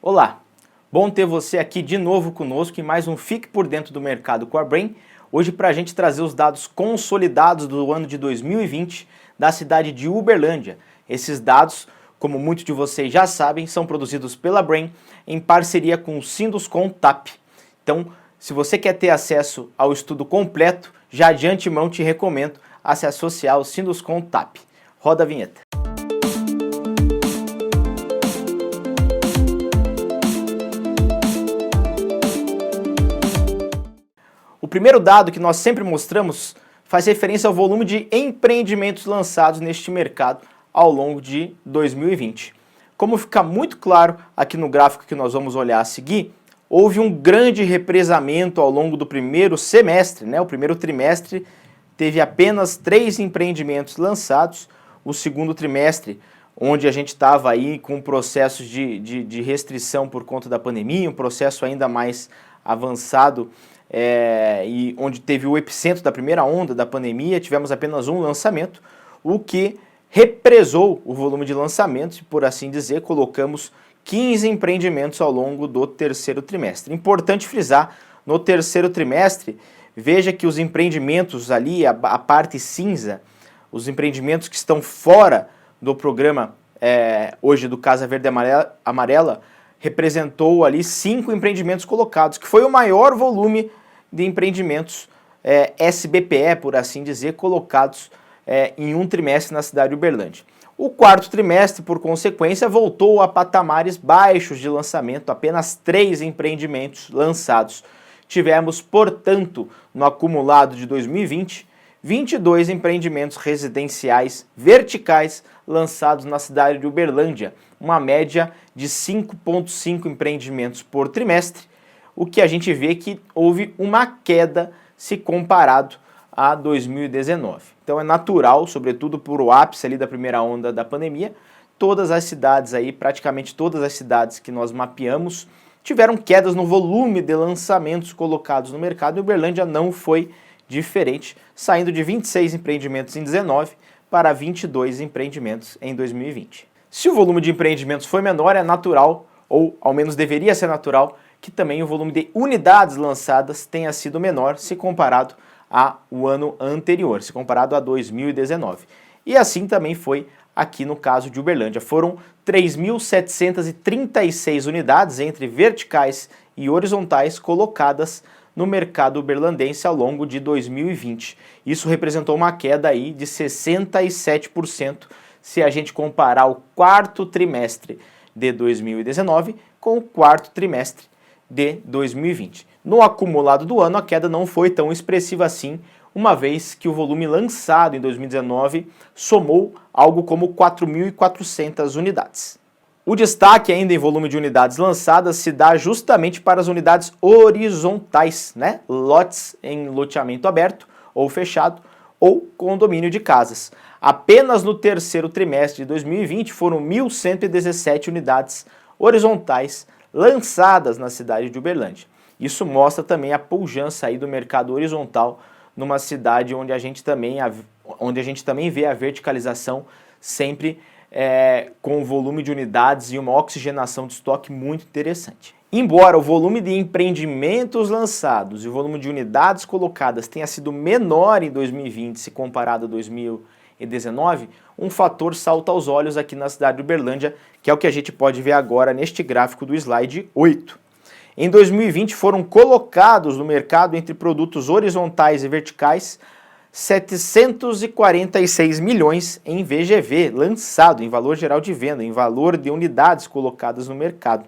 Olá, bom ter você aqui de novo conosco em mais um Fique por Dentro do Mercado com a Brain. Hoje para a gente trazer os dados consolidados do ano de 2020 da cidade de Uberlândia. Esses dados, como muitos de vocês já sabem, são produzidos pela Brain em parceria com o Sinduscon TAP. Então, se você quer ter acesso ao estudo completo, já de antemão te recomendo a se associar ao Sinduscon TAP. Roda a vinheta. O primeiro dado que nós sempre mostramos faz referência ao volume de empreendimentos lançados neste mercado ao longo de 2020. Como fica muito claro aqui no gráfico que nós vamos olhar a seguir, houve um grande represamento ao longo do primeiro semestre, O primeiro trimestre teve apenas 3 empreendimentos lançados, o segundo trimestre, onde a gente estava aí com processos de restrição por conta da pandemia, um processo ainda mais avançado, e onde teve o epicentro da primeira onda da pandemia, tivemos apenas um lançamento, o que represou o volume de lançamentos, por assim dizer, colocamos 15 empreendimentos ao longo do terceiro trimestre. Importante frisar, no terceiro trimestre, veja que os empreendimentos ali, a parte cinza, os empreendimentos que estão fora do programa hoje do Casa Verde Amarela, representou ali 5 empreendimentos colocados, que foi o maior volume de empreendimentos SBPE, por assim dizer, colocados em um trimestre na cidade de Uberlândia. O quarto trimestre, por consequência, voltou a patamares baixos de lançamento, apenas 3 empreendimentos lançados. Tivemos, portanto, no acumulado de 2020, 22 empreendimentos residenciais verticais lançados na cidade de Uberlândia, uma média de 5,5 empreendimentos por trimestre, o que a gente vê que houve uma queda se comparado a 2019. Então é natural, sobretudo por o ápice ali da primeira onda da pandemia, todas as cidades aí, praticamente todas as cidades que nós mapeamos, tiveram quedas no volume de lançamentos colocados no mercado, e Uberlândia não foi diferente, saindo de 26 empreendimentos em 2019 para 22 empreendimentos em 2020. Se o volume de empreendimentos foi menor, é natural, ou ao menos deveria ser natural, que também o volume de unidades lançadas tenha sido menor se comparado ao ano anterior, se comparado a 2019. E assim também foi aqui no caso de Uberlândia. Foram 3.736 unidades entre verticais e horizontais colocadas no mercado uberlandense ao longo de 2020. Isso representou uma queda aí de 67% se a gente comparar o quarto trimestre de 2019 com o quarto trimestre de 2020. No acumulado do ano, a queda não foi tão expressiva assim, uma vez que o volume lançado em 2019 somou algo como 4.400 unidades. O destaque ainda em volume de unidades lançadas se dá justamente para as unidades horizontais, Lotes em loteamento aberto ou fechado ou condomínio de casas. Apenas no terceiro trimestre de 2020 foram 1.117 unidades horizontais lançadas na cidade de Uberlândia. Isso mostra também a pujança aí do mercado horizontal numa cidade onde a gente também vê a verticalização sempre com um volume de unidades e uma oxigenação de estoque muito interessante. Embora o volume de empreendimentos lançados e o volume de unidades colocadas tenha sido menor em 2020 se comparado a 2019, um fator salta aos olhos aqui na cidade de Uberlândia, que é o que a gente pode ver agora neste gráfico do slide 8. Em 2020 foram colocados no mercado entre produtos horizontais e verticais 746 milhões em VGV lançado, em valor geral de venda, em valor de unidades colocadas no mercado.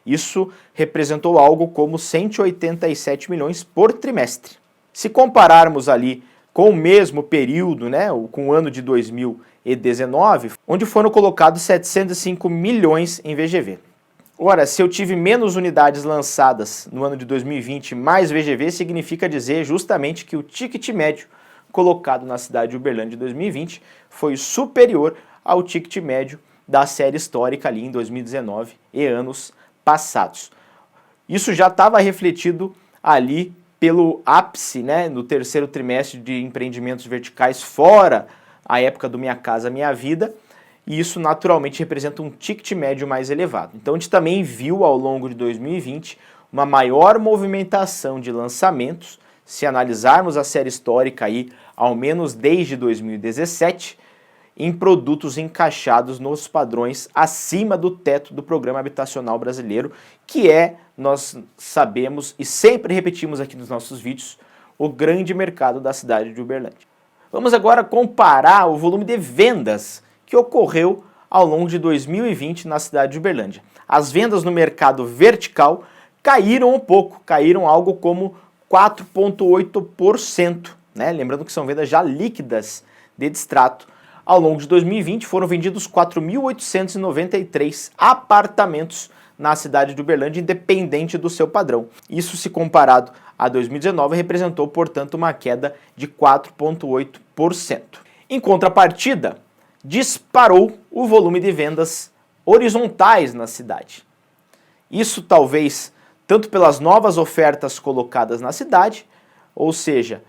Isso representou algo como 187 milhões por trimestre. Se compararmos ali com o mesmo período, com o ano de 2019, onde foram colocados 705 milhões em VGV. Ora, se eu tive menos unidades lançadas no ano de 2020 mais VGV, significa dizer justamente que o ticket médio colocado na cidade de Uberlândia de 2020 foi superior ao ticket médio da série histórica ali em 2019 e anos passados. Isso já estava refletido ali pelo ápice, no terceiro trimestre de empreendimentos verticais fora a época do Minha Casa Minha Vida, e isso naturalmente representa um ticket médio mais elevado. Então a gente também viu ao longo de 2020 uma maior movimentação de lançamentos, se analisarmos a série histórica aí, ao menos desde 2017, em produtos encaixados nos padrões acima do teto do Programa Habitacional Brasileiro, que é, nós sabemos e sempre repetimos aqui nos nossos vídeos, o grande mercado da cidade de Uberlândia. Vamos agora comparar o volume de vendas que ocorreu ao longo de 2020 na cidade de Uberlândia. As vendas no mercado vertical caíram um pouco, caíram algo como 4,8%, né? Lembrando que são vendas já líquidas de distrato. Ao longo de 2020 foram vendidos 4.893 apartamentos na cidade de Uberlândia, independente do seu padrão. Isso, se comparado a 2019, representou, portanto, uma queda de 4,8%. Em contrapartida, disparou o volume de vendas horizontais na cidade. Isso talvez tanto pelas novas ofertas colocadas na cidade, ou seja,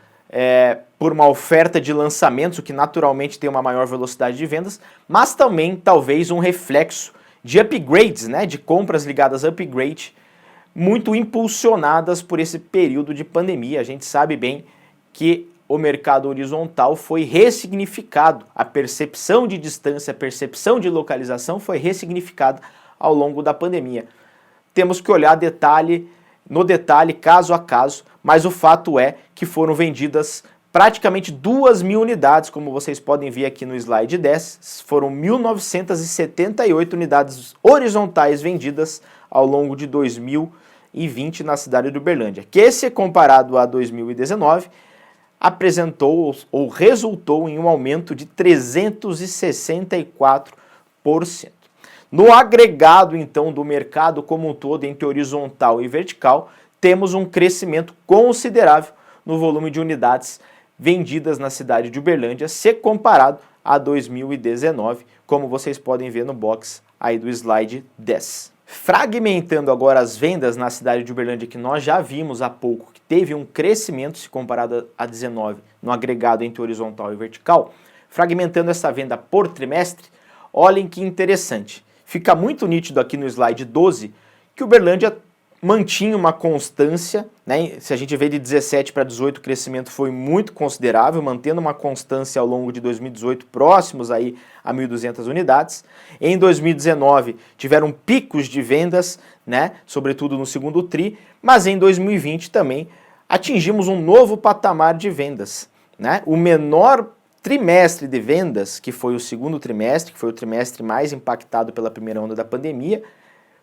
por uma oferta de lançamentos, o que naturalmente tem uma maior velocidade de vendas, mas também talvez um reflexo de upgrades, né, de compras ligadas a upgrade, muito impulsionadas por esse período de pandemia. A gente sabe bem que o mercado horizontal foi ressignificado, a percepção de distância, a percepção de localização foi ressignificada ao longo da pandemia. Temos que olhar no detalhe, caso a caso, mas o fato é que foram vendidas praticamente 2.000 unidades, como vocês podem ver aqui no slide 10, foram 1.978 unidades horizontais vendidas ao longo de 2020 na cidade de Uberlândia, que, se comparado a 2019, apresentou ou resultou em um aumento de 364%. No agregado, então, do mercado como um todo, entre horizontal e vertical, temos um crescimento considerável no volume de unidades vendidas na cidade de Uberlândia, se comparado a 2019, como vocês podem ver no box aí do slide 10. Fragmentando agora as vendas na cidade de Uberlândia, que nós já vimos há pouco, que teve um crescimento se comparado a 19 no agregado entre horizontal e vertical, fragmentando essa venda por trimestre, olhem que interessante. Fica muito nítido aqui no slide 12 que Uberlândia mantinha uma constância, né? Se a gente vê de 17 para 18, o crescimento foi muito considerável, mantendo uma constância ao longo de 2018 próximos aí a 1.200 unidades. Em 2019 tiveram picos de vendas, né? Sobretudo no segundo tri, mas em 2020 também atingimos um novo patamar de vendas, né? O menor trimestre de vendas, que foi o segundo trimestre, que foi o trimestre mais impactado pela primeira onda da pandemia,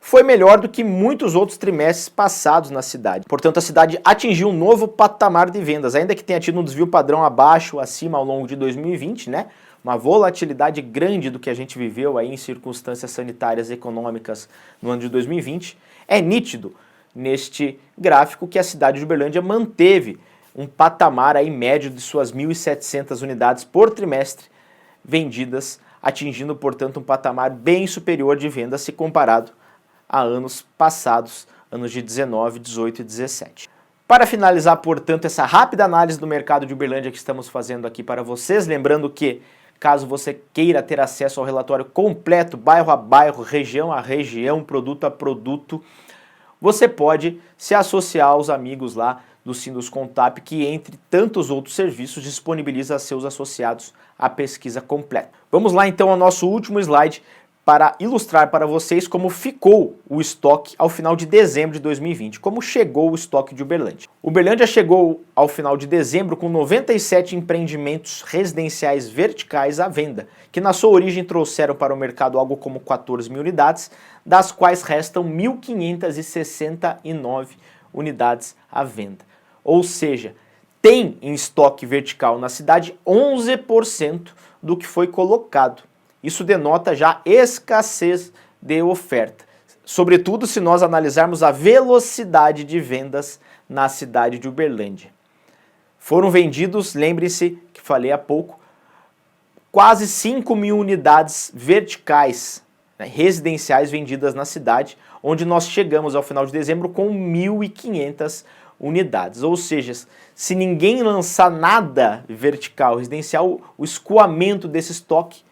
foi melhor do que muitos outros trimestres passados na cidade. Portanto, a cidade atingiu um novo patamar de vendas, ainda que tenha tido um desvio padrão abaixo, acima ao longo de 2020, né? Uma volatilidade grande do que a gente viveu aí em circunstâncias sanitárias e econômicas no ano de 2020. É nítido neste gráfico que a cidade de Uberlândia manteve um patamar aí médio de suas 1.700 unidades por trimestre vendidas, atingindo, portanto, um patamar bem superior de vendas se comparado a anos passados, anos de 19, 18 e 17. Para finalizar, portanto, essa rápida análise do mercado de Uberlândia que estamos fazendo aqui para vocês, lembrando que, caso você queira ter acesso ao relatório completo, bairro a bairro, região a região, produto a produto, você pode se associar aos amigos lá do Sinduscontab, que, entre tantos outros serviços, disponibiliza a seus associados a pesquisa completa. Vamos lá, então, ao nosso último slide, para ilustrar para vocês como ficou o estoque ao final de dezembro de 2020, como chegou o estoque de Uberlândia. Uberlândia chegou ao final de dezembro com 97 empreendimentos residenciais verticais à venda, que na sua origem trouxeram para o mercado algo como 14.000 unidades, das quais restam 1.569 unidades à venda. Ou seja, tem em estoque vertical na cidade 11% do que foi colocado. Isso denota já escassez de oferta, sobretudo se nós analisarmos a velocidade de vendas na cidade de Uberlândia. Foram vendidos, lembre-se que falei há pouco, quase 5.000 unidades verticais, né, residenciais vendidas na cidade, onde nós chegamos ao final de dezembro com 1.500 unidades. Ou seja, se ninguém lançar nada vertical residencial, o escoamento desse estoque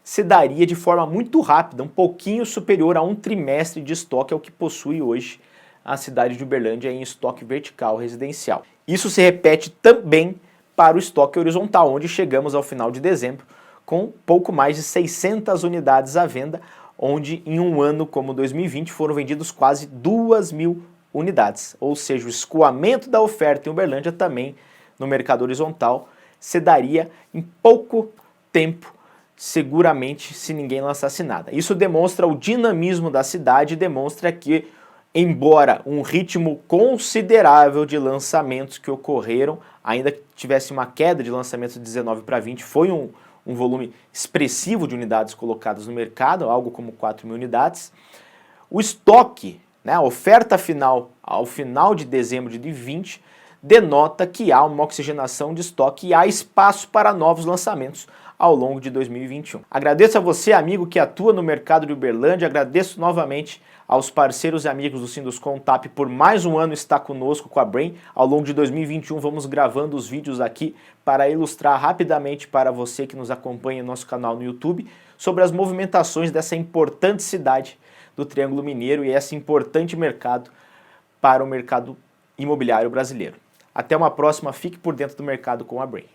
se daria de forma muito rápida, um pouquinho superior a um trimestre de estoque ao que possui hoje a cidade de Uberlândia em estoque vertical residencial. Isso se repete também para o estoque horizontal, onde chegamos ao final de dezembro com pouco mais de 600 unidades à venda, onde em um ano como 2020 foram vendidos quase 2.000 unidades. Ou seja, o escoamento da oferta em Uberlândia também no mercado horizontal se daria em pouco tempo, seguramente, se ninguém lançasse nada. Isso demonstra o dinamismo da cidade e demonstra que, embora um ritmo considerável de lançamentos que ocorreram, ainda que tivesse uma queda de lançamentos de 19 para 20, foi um volume expressivo de unidades colocadas no mercado, algo como 4.000 unidades. O estoque, né, a oferta final ao final de dezembro de 2020, denota que há uma oxigenação de estoque e há espaço para novos lançamentos ao longo de 2021. Agradeço a você, amigo que atua no mercado de Uberlândia, agradeço novamente aos parceiros e amigos do Sinduscontab por mais um ano estar conosco com a Brain. Ao longo de 2021 vamos gravando os vídeos aqui para ilustrar rapidamente para você que nos acompanha no nosso canal no YouTube sobre as movimentações dessa importante cidade do Triângulo Mineiro e esse importante mercado para o mercado imobiliário brasileiro. Até uma próxima, fique por dentro do mercado com a Brain.